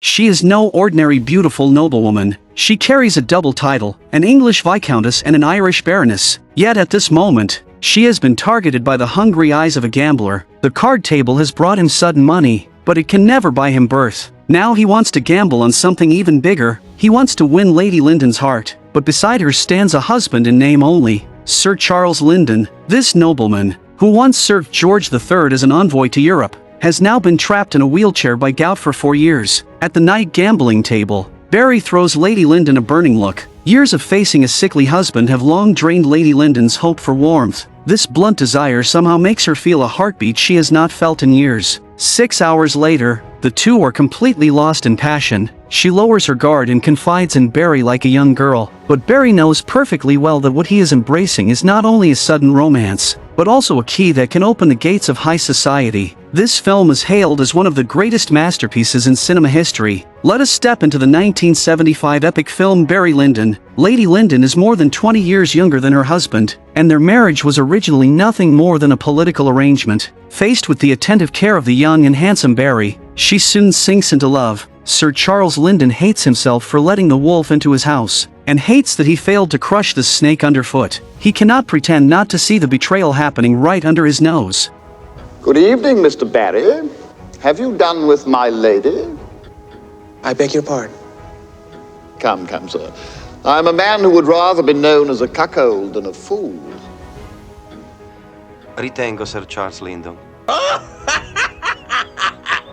She is no ordinary beautiful noblewoman. She carries a double title, an English viscountess and an Irish baroness. Yet at this moment, she has been targeted by the hungry eyes of a gambler. The card table has brought him sudden money, but it can never buy him birth. Now he wants to gamble on something even bigger. He wants to win Lady Lyndon's heart, but beside her stands a husband in name only, Sir Charles Lyndon. This nobleman, who once served George III as an envoy to Europe, has now been trapped in a wheelchair by gout for 4 years. At the night gambling table, Barry throws Lady Lyndon a burning look. Years of facing a sickly husband have long drained Lady Lyndon's hope for warmth. This blunt desire somehow makes her feel a heartbeat she has not felt in years. 6 hours later, the two are completely lost in passion. She lowers her guard and confides in Barry like a young girl. But Barry knows perfectly well that what he is embracing is not only a sudden romance, but also a key that can open the gates of high society. This film is hailed as one of the greatest masterpieces in cinema history. Let us step into the 1975 epic film Barry Lyndon. Lady Lyndon is more than 20 years younger than her husband, and their marriage was originally nothing more than a political arrangement. Faced with the attentive care of the young and handsome Barry, she soon sinks into love. Sir Charles Lyndon hates himself for letting the wolf into his house, and hates that he failed to crush the snake underfoot. He cannot pretend not to see the betrayal happening right under his nose. Good evening, Mr. Barry. Have you done with my lady? I beg your pardon. Come, sir. I'm a man who would rather be known as a cuckold than a fool. Ritengo, Sir Charles Lyndon.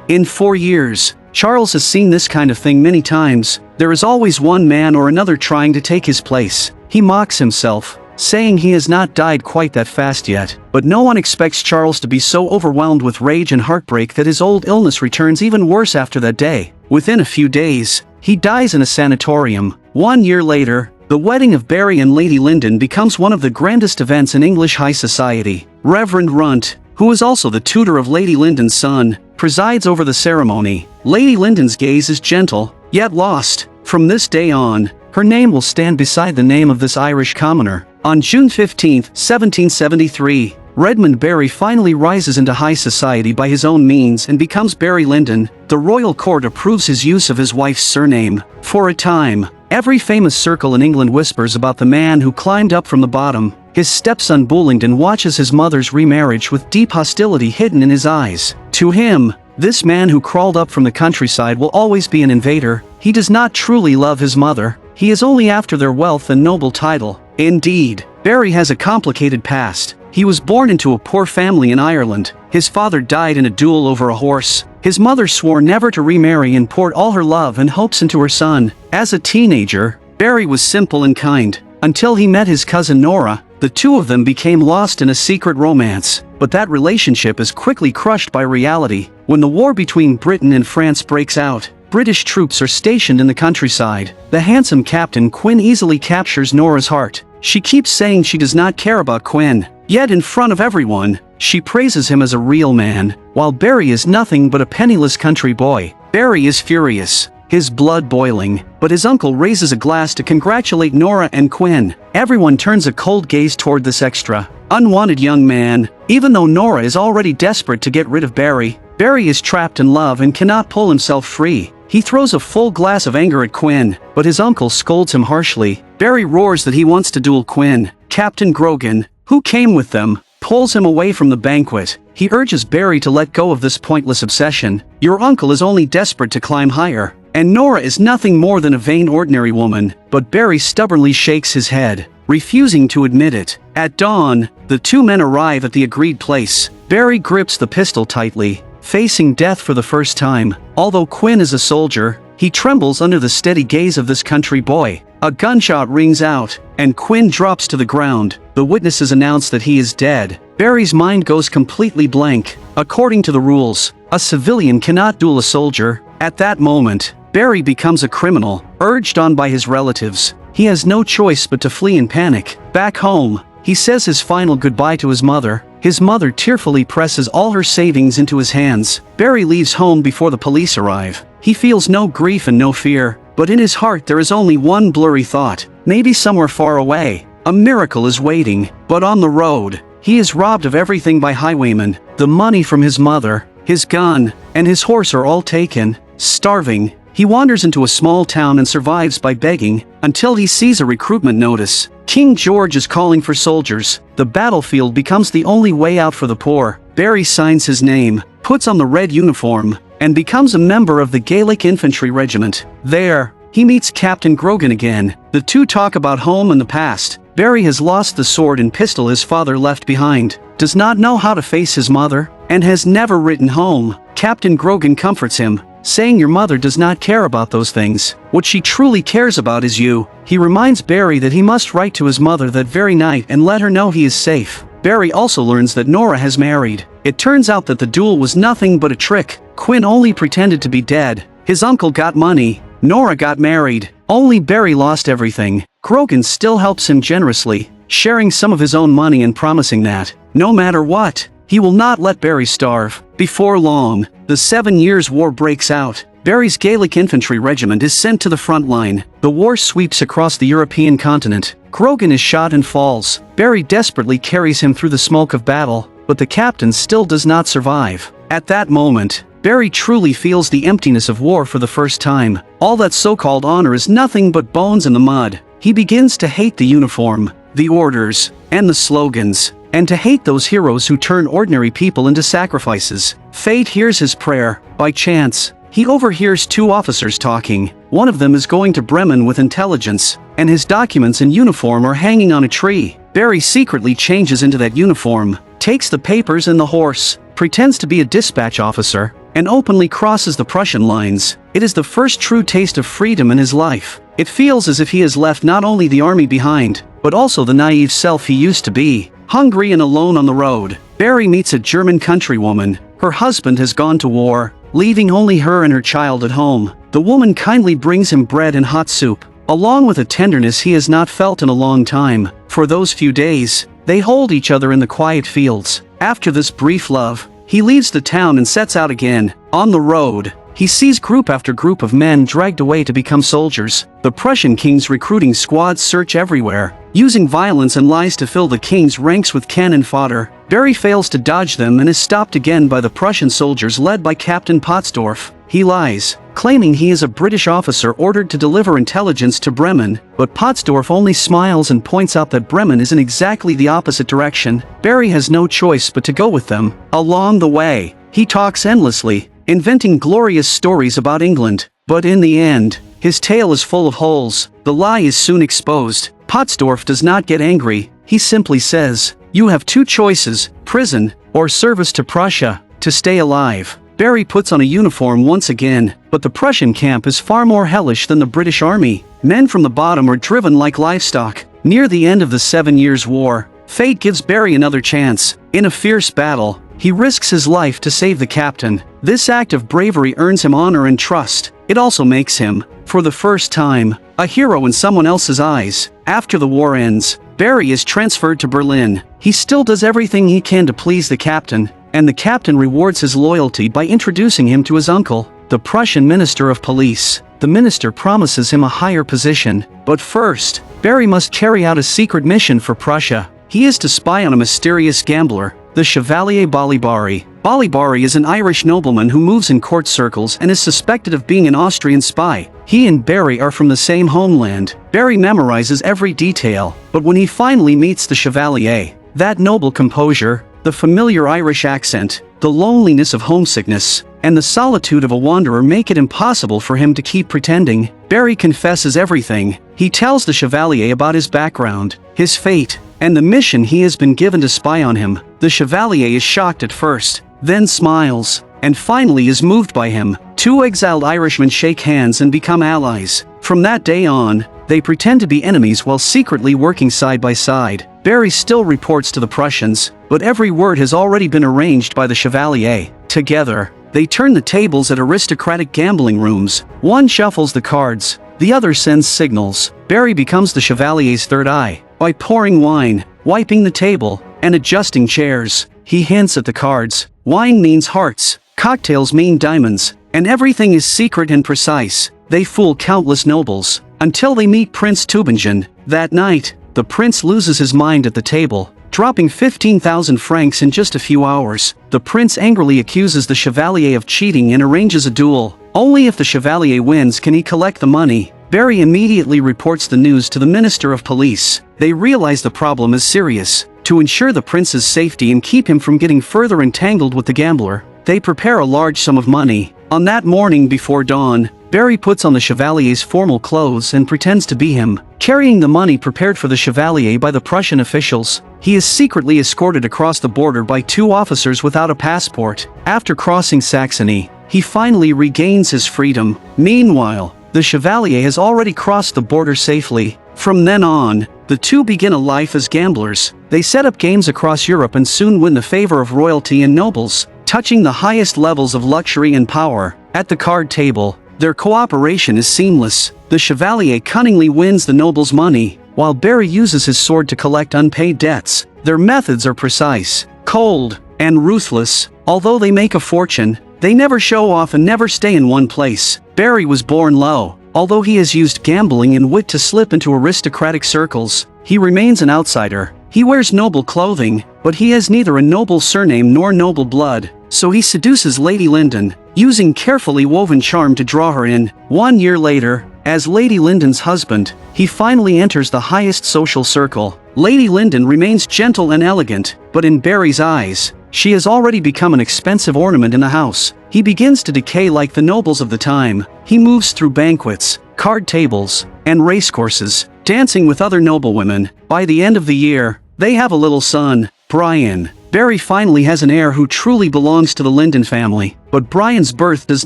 In 4 years, Charles has seen this kind of thing many times. There is always one man or another trying to take his place. He mocks himself, saying he has not died quite that fast yet. But no one expects Charles to be so overwhelmed with rage and heartbreak that his old illness returns even worse after that day. Within a few days, he dies in a sanatorium. 1 year later, the wedding of Barry and Lady Lyndon becomes one of the grandest events in English high society. Reverend Runt, who is also the tutor of Lady Lyndon's son, presides over the ceremony. Lady Lyndon's gaze is gentle, yet lost. From this day on, her name will stand beside the name of this Irish commoner. On June 15, 1773, Redmond Barry finally rises into high society by his own means and becomes Barry Lyndon. The royal court approves his use of his wife's surname. For a time, every famous circle in England whispers about the man who climbed up from the bottom. His stepson Bullingdon watches his mother's remarriage with deep hostility hidden in his eyes. To him, this man who crawled up from the countryside will always be an invader. He does not truly love his mother. He is only after their wealth and noble title. Indeed, Barry has a complicated past. He was born into a poor family in Ireland. His father died in a duel over a horse. His mother swore never to remarry and poured all her love and hopes into her son. As a teenager, Barry was simple and kind, until he met his cousin Nora. The two of them became lost in a secret romance, but that relationship is quickly crushed by reality. When the war between Britain and France breaks out, British troops are stationed in the countryside. The handsome Captain Quinn easily captures Nora's heart. She keeps saying she does not care about Quinn, yet in front of everyone, she praises him as a real man, while Barry is nothing but a penniless country boy. Barry is furious, his blood boiling, but his uncle raises a glass to congratulate Nora and Quinn. Everyone turns a cold gaze toward this extra, unwanted young man. Even though Nora is already desperate to get rid of Barry, Barry is trapped in love and cannot pull himself free. He throws a full glass of anger at Quinn, but his uncle scolds him harshly. Barry roars that he wants to duel Quinn. Captain Grogan, who came with them, pulls him away from the banquet. He urges Barry to let go of this pointless obsession. Your uncle is only desperate to climb higher, and Nora is nothing more than a vain ordinary woman. But Barry stubbornly shakes his head, refusing to admit it. At dawn, the two men arrive at the agreed place. Barry grips the pistol tightly, facing death for the first time. Although Quinn is a soldier, he trembles under the steady gaze of this country boy. A gunshot rings out, and Quinn drops to the ground. The witnesses announce that he is dead. Barry's mind goes completely blank. According to the rules, a civilian cannot duel a soldier. At that moment, Barry becomes a criminal, urged on by his relatives. He has no choice but to flee in panic. Back home, he says his final goodbye to his mother. His mother tearfully presses all her savings into his hands. Barry leaves home before the police arrive. He feels no grief and no fear, but in his heart there is only one blurry thought. Maybe somewhere far away, a miracle is waiting. But on the road, he is robbed of everything by highwaymen. The money from his mother, his gun, and his horse are all taken. Starving, He wanders into a small town and survives by begging, until he sees a recruitment notice. King George is calling for soldiers. The battlefield becomes the only way out for the poor. Barry signs his name, puts on the red uniform, and becomes a member of the Gaelic Infantry Regiment. There, he meets Captain Grogan again. The two talk about home and the past. Barry has lost the sword and pistol his father left behind, does not know how to face his mother, and has never written home. Captain Grogan comforts him, saying your mother does not care about those things. What she truly cares about is you. He reminds Barry that he must write to his mother that very night and let her know he is safe. Barry also learns that Nora has married. It turns out that the duel was nothing but a trick. Quinn only pretended to be dead. His uncle got money. Nora got married. Only Barry lost everything. Grogan still helps him generously, sharing some of his own money and promising that, no matter what, he will not let Barry starve. Before long, the 7 Years' War breaks out. Barry's Gaelic Infantry Regiment is sent to the front line. The war sweeps across the European continent. Grogan is shot and falls. Barry desperately carries him through the smoke of battle, but the captain still does not survive. At that moment, Barry truly feels the emptiness of war for the first time. All that so-called honor is nothing but bones in the mud. He begins to hate the uniform, the orders, and the slogans, and to hate those heroes who turn ordinary people into sacrifices. Fate hears his prayer. By chance, he overhears two officers talking. One of them is going to Bremen with intelligence, and his documents and uniform are hanging on a tree. Barry secretly changes into that uniform, takes the papers and the horse, pretends to be a dispatch officer, and openly crosses the Prussian lines. It is the first true taste of freedom in his life. It feels as if he has left not only the army behind, but also the naive self he used to be. Hungry and alone on the road, Barry meets a German countrywoman. Her husband has gone to war, leaving only her and her child at home. The woman kindly brings him bread and hot soup, along with a tenderness he has not felt in a long time. For those few days, they hold each other in the quiet fields. After this brief love, he leaves the town and sets out again. On the road, he sees group after group of men dragged away to become soldiers. The Prussian king's recruiting squads search everywhere, using violence and lies to fill the king's ranks with cannon fodder. Barry fails to dodge them and is stopped again by the Prussian soldiers led by Captain Pottsdorf. He lies, claiming he is a British officer ordered to deliver intelligence to Bremen, but Pottsdorf only smiles and points out that Bremen is in exactly the opposite direction. Barry has no choice but to go with them. Along the way, he talks endlessly, inventing glorious stories about England, but in the end, his tale is full of holes. The lie is soon exposed. Pottsdorf does not get angry. He simply says, "You have two choices, prison, or service to Prussia, to stay alive." Barry puts on a uniform once again, but the Prussian camp is far more hellish than the British army. Men from the bottom are driven like livestock. Near the end of the 7 Years' War, fate gives Barry another chance. In a fierce battle, he risks his life to save the captain. This act of bravery earns him honor and trust. It also makes him, for the first time, a hero in someone else's eyes. After the war ends, Barry is transferred to Berlin. He still does everything he can to please the captain, and the captain rewards his loyalty by introducing him to his uncle, the Prussian Minister of Police. The minister promises him a higher position, but first, Barry must carry out a secret mission for Prussia. He is to spy on a mysterious gambler, the Chevalier Barry. Barry is an Irish nobleman who moves in court circles and is suspected of being an Austrian spy. He and Barry are from the same homeland. Barry memorizes every detail, but when he finally meets the Chevalier, that noble composure, the familiar Irish accent, the loneliness of homesickness, and the solitude of a wanderer make it impossible for him to keep pretending. Barry confesses everything. He tells the Chevalier about his background, his fate, and the mission he has been given to spy on him. The Chevalier is shocked at first, then smiles, and finally is moved by him. Two exiled Irishmen shake hands and become allies. From that day on, they pretend to be enemies while secretly working side by side. Barry still reports to the Prussians, but every word has already been arranged by the Chevalier. Together, they turn the tables at aristocratic gambling rooms. One shuffles the cards, the other sends signals. Barry becomes the Chevalier's third eye. By pouring wine, wiping the table, and adjusting chairs, he hints at the cards. Wine means hearts, cocktails mean diamonds, and everything is secret and precise. They fool countless nobles, until they meet Prince Tübingen. That night, the prince loses his mind at the table, dropping 15,000 francs in just a few hours. The prince angrily accuses the chevalier of cheating and arranges a duel. Only if the chevalier wins can he collect the money. Barry immediately reports the news to the Minister of Police. They realize the problem is serious. To ensure the prince's safety and keep him from getting further entangled with the gambler, they prepare a large sum of money. On that morning before dawn, Barry puts on the chevalier's formal clothes and pretends to be him. Carrying the money prepared for the chevalier by the Prussian officials, he is secretly escorted across the border by 2 officers without a passport. After crossing Saxony, he finally regains his freedom. Meanwhile, the chevalier has already crossed the border safely. From then on, the two begin a life as gamblers. They set up games across Europe and soon win the favor of royalty and nobles, touching the highest levels of luxury and power. At the card table, their cooperation is seamless. The chevalier cunningly wins the noble's money, while Barry uses his sword to collect unpaid debts. Their methods are precise, cold, and ruthless. Although they make a fortune, they never show off and never stay in one place. Barry was born low. Although he has used gambling and wit to slip into aristocratic circles, he remains an outsider. He wears noble clothing, but he has neither a noble surname nor noble blood, so he seduces Lady Lyndon, using carefully woven charm to draw her in. 1 year later, as Lady Lyndon's husband, he finally enters the highest social circle. Lady Lyndon remains gentle and elegant, but in Barry's eyes, she has already become an expensive ornament in the house. He begins to decay like the nobles of the time. He moves through banquets, card tables, and racecourses, dancing with other noblewomen. By the end of the year, they have a little son, Brian. Barry finally has an heir who truly belongs to the Lyndon family, but Brian's birth does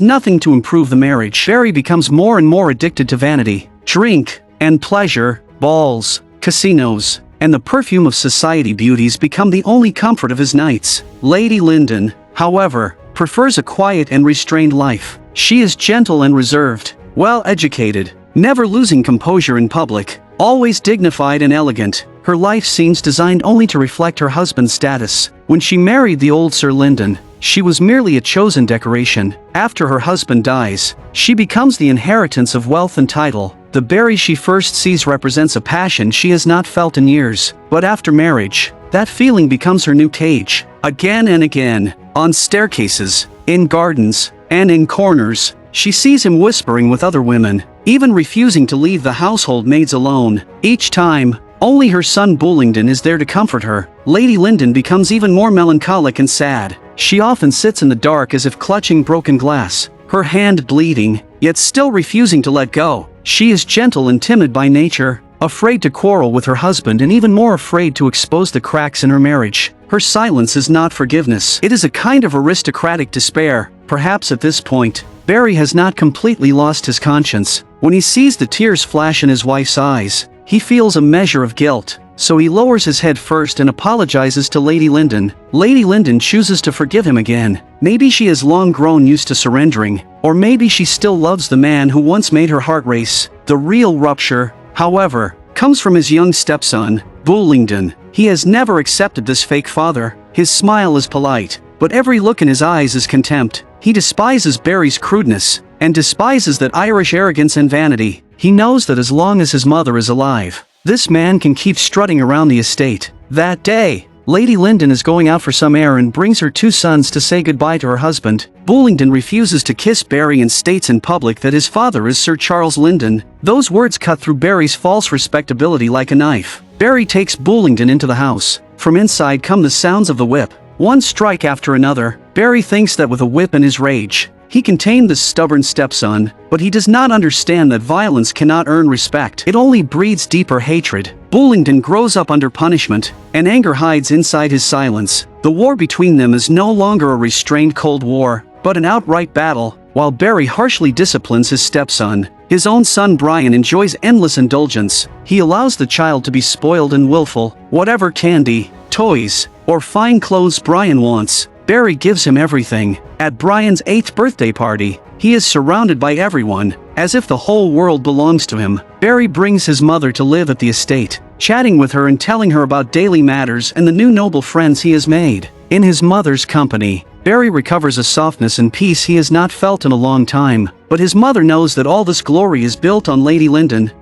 nothing to improve the marriage. Barry becomes more and more addicted to vanity, drink, and pleasure. Balls, casinos, and the perfume of society beauties become the only comfort of his nights. Lady Lyndon, however, prefers a quiet and restrained life. She is gentle and reserved, well-educated, never losing composure in public, always dignified and elegant. Her life seems designed only to reflect her husband's status. When she married the old Sir Lyndon, she was merely a chosen decoration. After her husband dies, she becomes the inheritance of wealth and title. The Barry she first sees represents a passion she has not felt in years. But after marriage, that feeling becomes her new cage. Again and again, on staircases, in gardens, and in corners, she sees him whispering with other women, even refusing to leave the household maids alone. Each time, only her son Bullingdon is there to comfort her. Lady Lyndon becomes even more melancholic and sad. She often sits in the dark as if clutching broken glass, her hand bleeding, yet still refusing to let go. She is gentle and timid by nature, afraid to quarrel with her husband and even more afraid to expose the cracks in her marriage. Her silence is not forgiveness. It is a kind of aristocratic despair. Perhaps at this point, Barry has not completely lost his conscience. When he sees the tears flash in his wife's eyes, he feels a measure of guilt, so he lowers his head first and apologizes to Lady Lyndon. Lady Lyndon chooses to forgive him again. Maybe she has long grown used to surrendering, or maybe she still loves the man who once made her heart race. The real rupture, however, comes from his young stepson, Bullingdon. He has never accepted this fake father. His smile is polite, but every look in his eyes is contempt. He despises Barry's crudeness, and despises that Irish arrogance and vanity. He knows that as long as his mother is alive, this man can keep strutting around the estate. That day, Lady Lyndon is going out for some air and brings her 2 sons to say goodbye to her husband. Bullingdon refuses to kiss Barry and states in public that his father is Sir Charles Lyndon. Those words cut through Barry's false respectability like a knife. Barry takes Bullingdon into the house. From inside come the sounds of the whip. One strike after another. Barry thinks that with a whip and his rage, he can tame this stubborn stepson, but he does not understand that violence cannot earn respect. It only breeds deeper hatred. Bullingdon grows up under punishment, and anger hides inside his silence. The war between them is no longer a restrained Cold War, but an outright battle. While Barry harshly disciplines his stepson, his own son Brian enjoys endless indulgence. He allows the child to be spoiled and willful. Whatever candy, toys, or fine clothes Brian wants, Barry gives him everything. At Brian's 8th birthday party, he is surrounded by everyone, as if the whole world belongs to him. Barry brings his mother to live at the estate, chatting with her and telling her about daily matters and the new noble friends he has made. In his mother's company, Barry recovers a softness and peace he has not felt in a long time, but his mother knows that all this glory is built on Lady Lyndon.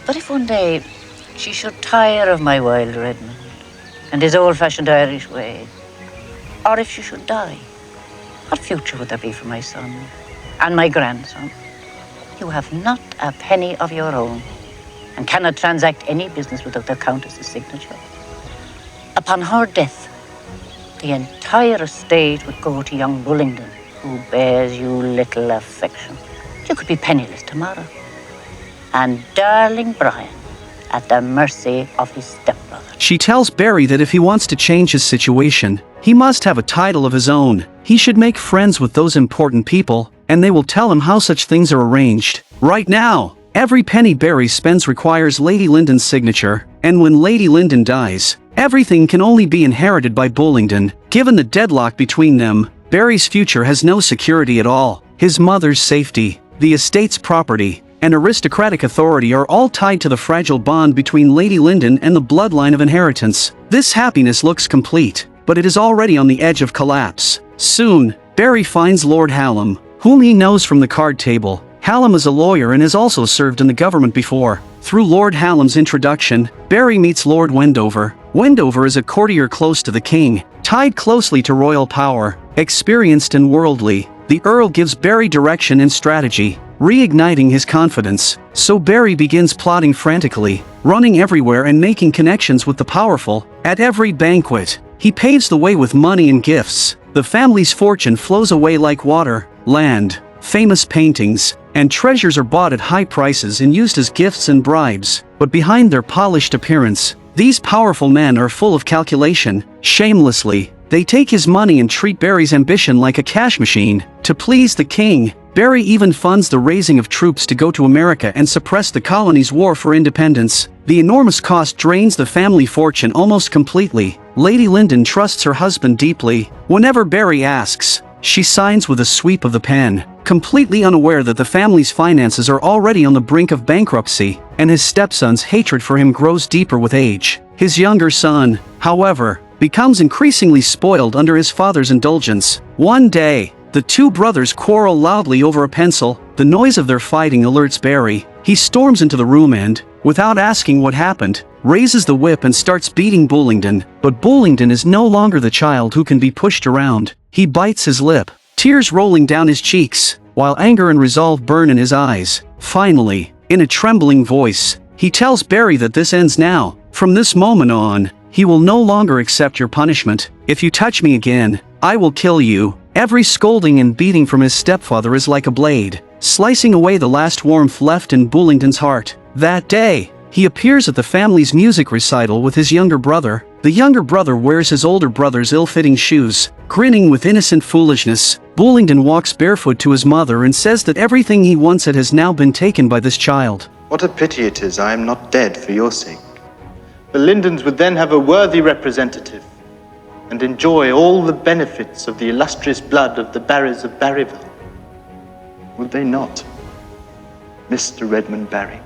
But if one day she should tire of my wild Redmond, and his old-fashioned Irish way. Or if she should die, what future would there be for my son and my grandson? You have not a penny of your own and cannot transact any business without the Countess's signature. Upon her death, the entire estate would go to young Bullingdon, who bears you little affection. You could be penniless tomorrow. And darling Brian at the mercy of his stepbrother. She tells Barry that if he wants to change his situation, he must have a title of his own. He should make friends with those important people, and they will tell him how such things are arranged. Right now, every penny Barry spends requires Lady Lyndon's signature, and when Lady Lyndon dies, everything can only be inherited by Bullingdon. Given the deadlock between them, Barry's future has no security at all. His mother's safety, the estate's property, and aristocratic authority are all tied to the fragile bond between Lady Lyndon and the bloodline of inheritance. This happiness looks complete, but it is already on the edge of collapse. Soon, Barry finds Lord Hallam, whom he knows from the card table. Hallam is a lawyer and has also served in the government before. Through Lord Hallam's introduction, Barry meets Lord Wendover. Wendover is a courtier close to the king, tied closely to royal power, experienced and worldly. The Earl gives Barry direction and strategy, reigniting his confidence. So Barry begins plotting frantically, running everywhere and making connections with the powerful. At every banquet, he paves the way with money and gifts. The family's fortune flows away like water. Land, famous paintings, and treasures are bought at high prices and used as gifts and bribes. But behind their polished appearance, these powerful men are full of calculation. Shamelessly, they take his money and treat Barry's ambition like a cash machine. To please the king, Barry even funds the raising of troops to go to America and suppress the colony's war for independence. The enormous cost drains the family fortune almost completely. Lady Lyndon trusts her husband deeply. Whenever Barry asks, she signs with a sweep of the pen, completely unaware that the family's finances are already on the brink of bankruptcy, and his stepson's hatred for him grows deeper with age. His younger son, however, becomes increasingly spoiled under his father's indulgence. One day, the two brothers quarrel loudly over a pencil. The noise of their fighting alerts Barry. He storms into the room and, without asking what happened, raises the whip and starts beating Bullingdon. But Bullingdon is no longer the child who can be pushed around. He bites his lip, tears rolling down his cheeks, while anger and resolve burn in his eyes. Finally, in a trembling voice, he tells Barry that this ends now. From this moment on, he will no longer accept your punishment. If you touch me again, I will kill you. Every scolding and beating from his stepfather is like a blade, slicing away the last warmth left in Bullingdon's heart. That day, he appears at the family's music recital with his younger brother. The younger brother wears his older brother's ill-fitting shoes. Grinning with innocent foolishness, Bullingdon walks barefoot to his mother and says that everything he once had has now been taken by this child. What a pity it is I am not dead for your sake. The Lyndons would then have a worthy representative and enjoy all the benefits of the illustrious blood of the Barrys of Barryville. Would they not, Mr. Redmond Barry?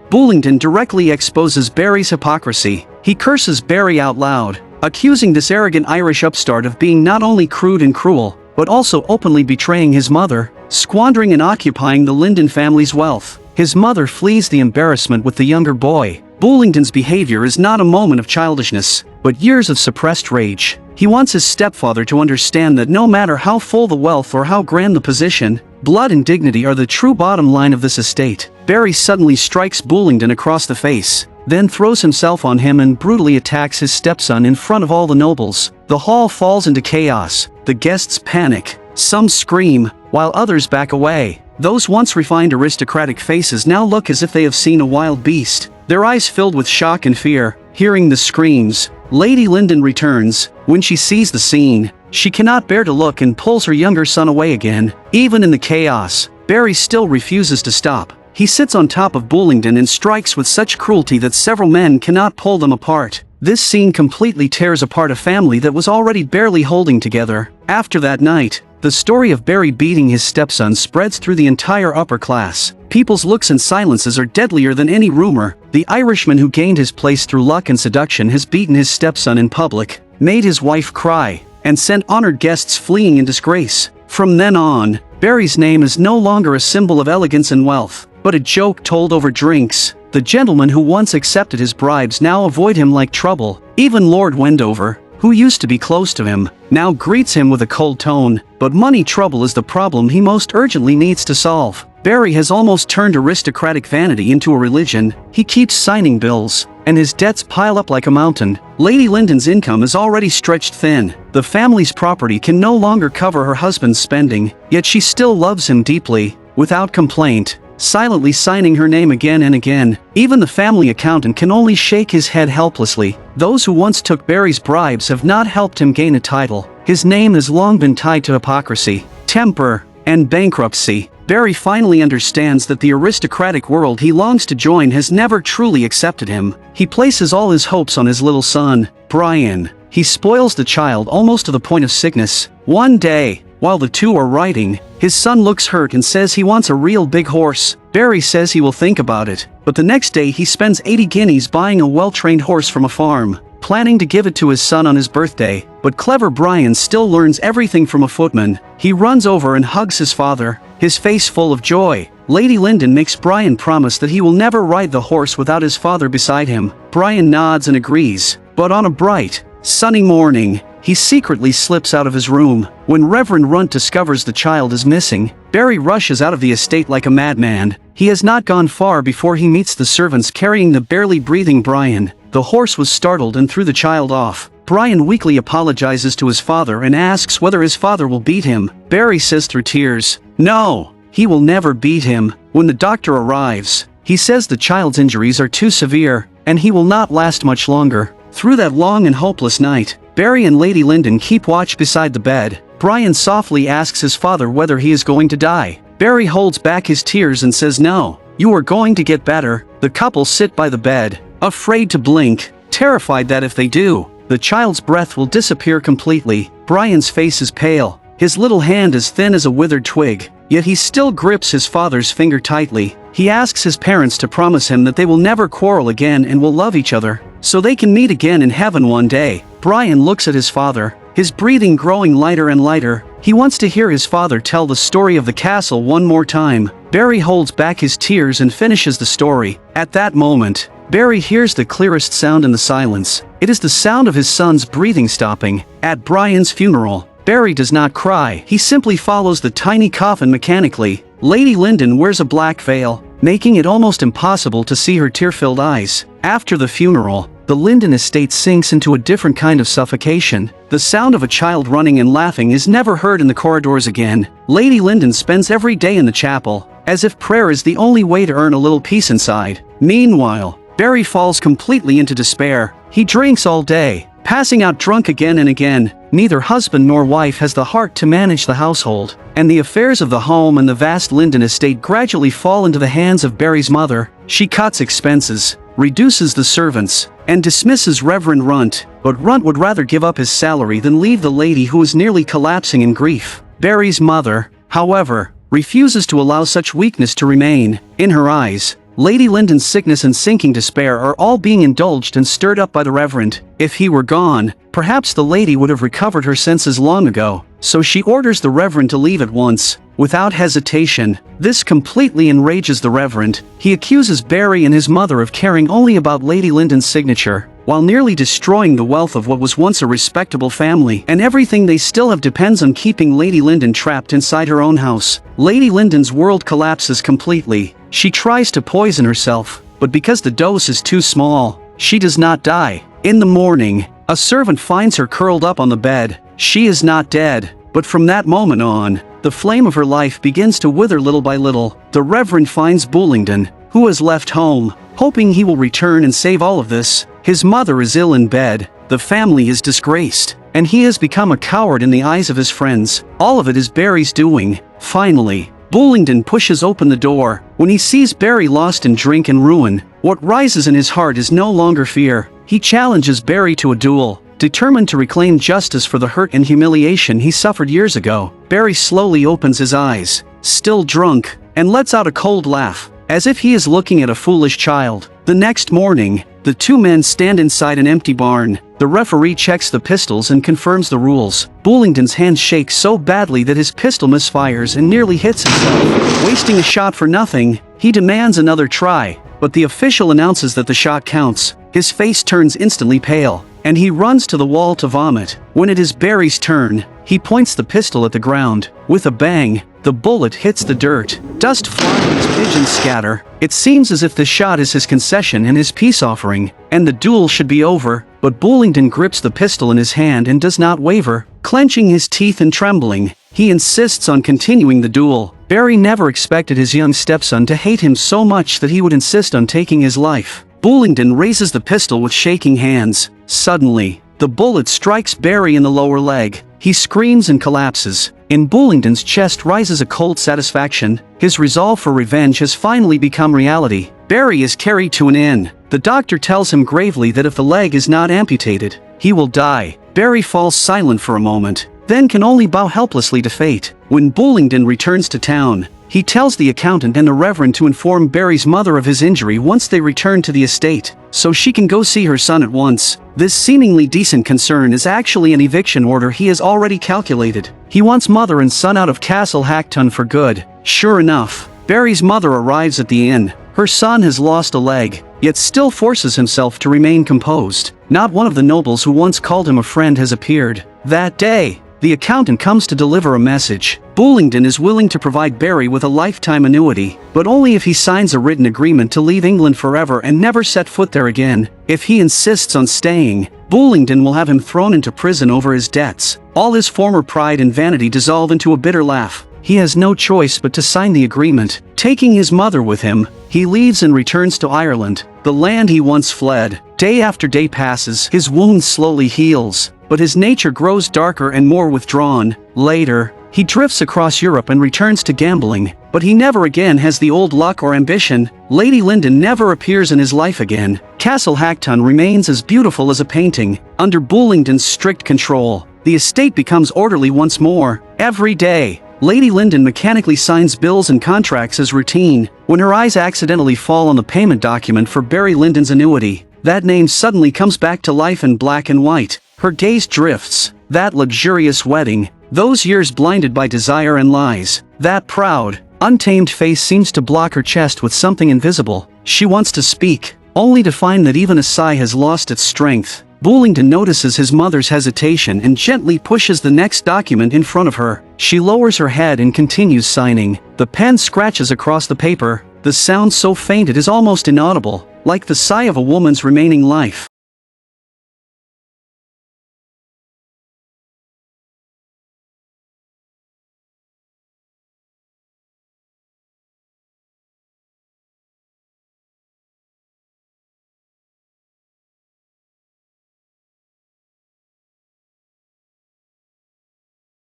Bullingdon directly exposes Barry's hypocrisy. He curses Barry out loud, accusing this arrogant Irish upstart of being not only crude and cruel, but also openly betraying his mother, squandering and occupying the Lyndon family's wealth. His mother flees the embarrassment with the younger boy. Bullingdon's behavior is not a moment of childishness, but years of suppressed rage. He wants his stepfather to understand that no matter how full the wealth or how grand the position, blood and dignity are the true bottom line of this estate. Barry suddenly strikes Bullingdon across the face, then throws himself on him and brutally attacks his stepson in front of all the nobles. The hall falls into chaos. The guests panic. Some scream, while others back away. Those once refined aristocratic faces now look as if they have seen a wild beast, their eyes filled with shock and fear. Hearing the screams, Lady Lyndon returns. When she sees the scene, she cannot bear to look and pulls her younger son away again. Even in the chaos, Barry still refuses to stop. He sits on top of Bullingdon and strikes with such cruelty that several men cannot pull them apart. This scene completely tears apart a family that was already barely holding together. After that night, the story of Barry beating his stepson spreads through the entire upper class. People's looks and silences are deadlier than any rumor. The Irishman who gained his place through luck and seduction has beaten his stepson in public, made his wife cry, and sent honored guests fleeing in disgrace. From then on, Barry's name is no longer a symbol of elegance and wealth, but a joke told over drinks. The gentlemen who once accepted his bribes now avoid him like trouble. Even Lord Wendover, who used to be close to him, now greets him with a cold tone. But money trouble is the problem he most urgently needs to solve. Barry has almost turned aristocratic vanity into a religion. He keeps signing bills, and his debts pile up like a mountain. Lady Lyndon's income is already stretched thin. The family's property can no longer cover her husband's spending, yet she still loves him deeply, without complaint, silently signing her name again and again. Even the family accountant can only shake his head helplessly. Those who once took Barry's bribes have not helped him gain a title. His name has long been tied to hypocrisy, temper, and bankruptcy. Barry finally understands that the aristocratic world he longs to join has never truly accepted him. He places all his hopes on his little son, Brian. He spoils the child almost to the point of sickness. One day, while the two are riding, his son looks hurt and says he wants a real big horse. Barry says he will think about it, but the next day he spends 80 guineas buying a well-trained horse from a farm, planning to give it to his son on his birthday. But clever Brian still learns everything from a footman. He runs over and hugs his father, his face full of joy. Lady Lyndon makes Brian promise that he will never ride the horse without his father beside him. Brian nods and agrees, but on a bright, sunny morning, he secretly slips out of his room. When Reverend Runt discovers the child is missing, Barry rushes out of the estate like a madman. He has not gone far before he meets the servants carrying the barely breathing Brian. The horse was startled and threw the child off. Brian weakly apologizes to his father and asks whether his father will beat him. Barry says through tears, no, he will never beat him. When the doctor arrives, he says the child's injuries are too severe, and he will not last much longer. Through that long and hopeless night, Barry and Lady Lyndon keep watch beside the bed. Brian softly asks his father whether he is going to die. Barry holds back his tears and says no, you are going to get better. The couple sit by the bed, afraid to blink, terrified that if they do, the child's breath will disappear completely. Brian's face is pale, his little hand as thin as a withered twig, yet he still grips his father's finger tightly. He asks his parents to promise him that they will never quarrel again and will love each other, so they can meet again in heaven one day. Brian looks at his father, his breathing growing lighter and lighter. He wants to hear his father tell the story of the castle one more time. Barry holds back his tears and finishes the story. At that moment, Barry hears the clearest sound in the silence. It is the sound of his son's breathing stopping. At Brian's funeral, Barry does not cry. He simply follows the tiny coffin mechanically. Lady Lyndon wears a black veil, making it almost impossible to see her tear-filled eyes. After the funeral, the Lyndon estate sinks into a different kind of suffocation. The sound of a child running and laughing is never heard in the corridors again. Lady Lyndon spends every day in the chapel, as if prayer is the only way to earn a little peace inside. Meanwhile, Barry falls completely into despair. He drinks all day, passing out drunk again and again. Neither husband nor wife has the heart to manage the household, and the affairs of the home and the vast Lyndon estate gradually fall into the hands of Barry's mother. She cuts expenses, reduces the servants, and dismisses Reverend Runt, but Runt would rather give up his salary than leave the lady who is nearly collapsing in grief. Barry's mother, however, refuses to allow such weakness to remain. In her eyes, Lady Lyndon's sickness and sinking despair are all being indulged and stirred up by the Reverend. If he were gone, perhaps the lady would have recovered her senses long ago, so she orders the Reverend to leave at once, without hesitation. This completely enrages the Reverend. He accuses Barry and his mother of caring only about Lady Lyndon's signature, while nearly destroying the wealth of what was once a respectable family, and everything they still have depends on keeping Lady Lyndon trapped inside her own house. Lady Lyndon's world collapses completely. She tries to poison herself, but because the dose is too small, she does not die. In the morning, a servant finds her curled up on the bed. She is not dead, but from that moment on, the flame of her life begins to wither little by little. The Reverend finds Bullingdon, who has left home, hoping he will return and save all of this. His mother is ill in bed, the family is disgraced, and he has become a coward in the eyes of his friends. All of it is Barry's doing. Finally, Bullingdon pushes open the door. When he sees Barry lost in drink and ruin, what rises in his heart is no longer fear. He challenges Barry to a duel, determined to reclaim justice for the hurt and humiliation he suffered years ago. Barry slowly opens his eyes, still drunk, and lets out a cold laugh, as if he is looking at a foolish child. The next morning, the two men stand inside an empty barn. The referee checks the pistols and confirms the rules. Bullingdon's hands shake so badly that his pistol misfires and nearly hits himself. Wasting a shot for nothing, he demands another try. but the official announces that the shot counts. His face turns instantly pale, and he runs to the wall to vomit. When it is Barry's turn, he points the pistol at the ground. With a bang, the bullet hits the dirt. Dust flying as pigeons scatter. It seems as if the shot is his concession and his peace offering, and the duel should be over, but Bullingdon grips the pistol in his hand and does not waver. Clenching his teeth and trembling, he insists on continuing the duel. Barry never expected his young stepson to hate him so much that he would insist on taking his life. Bullingdon raises the pistol with shaking hands. Suddenly, the bullet strikes Barry in the lower leg. He screams and collapses. In Bullingdon's chest rises a cold satisfaction. His resolve for revenge has finally become reality. Barry is carried to an inn. The doctor tells him gravely that if the leg is not amputated, he will die. Barry falls silent for a moment, then can only bow helplessly to fate. When Bullingdon returns to town, he tells the accountant and the reverend to inform Barry's mother of his injury once they return to the estate, so she can go see her son at once. This seemingly decent concern is actually an eviction order he has already calculated. He wants mother and son out of Castle Hackton for good. Sure enough, Barry's mother arrives at the inn. Her son has lost a leg, yet still forces himself to remain composed. Not one of the nobles who once called him a friend has appeared. That day, the accountant comes to deliver a message. Bullingdon is willing to provide Barry with a lifetime annuity, but only if he signs a written agreement to leave England forever and never set foot there again. If he insists on staying, Bullingdon will have him thrown into prison over his debts. All his former pride and vanity dissolve into a bitter laugh. He has no choice but to sign the agreement. Taking his mother with him, he leaves and returns to Ireland, the land he once fled. Day after day passes, his wound slowly heals, but his nature grows darker and more withdrawn. Later, he drifts across Europe and returns to gambling, but he never again has the old luck or ambition. Lady Lyndon never appears in his life again. Castle Hackton remains as beautiful as a painting. Under Bullingdon's strict control, the estate becomes orderly once more. Every day, Lady Lyndon mechanically signs bills and contracts as routine. When her eyes accidentally fall on the payment document for Barry Lyndon's annuity, that name suddenly comes back to life in black and white. Her gaze drifts. That luxurious wedding, those years blinded by desire and lies, that proud, untamed face seems to block her chest with something invisible. She wants to speak, only to find that even a sigh has lost its strength. Bullingdon notices his mother's hesitation and gently pushes the next document in front of her. She lowers her head and continues signing. The pen scratches across the paper, the sound so faint it is almost inaudible, like the sigh of a woman's remaining life.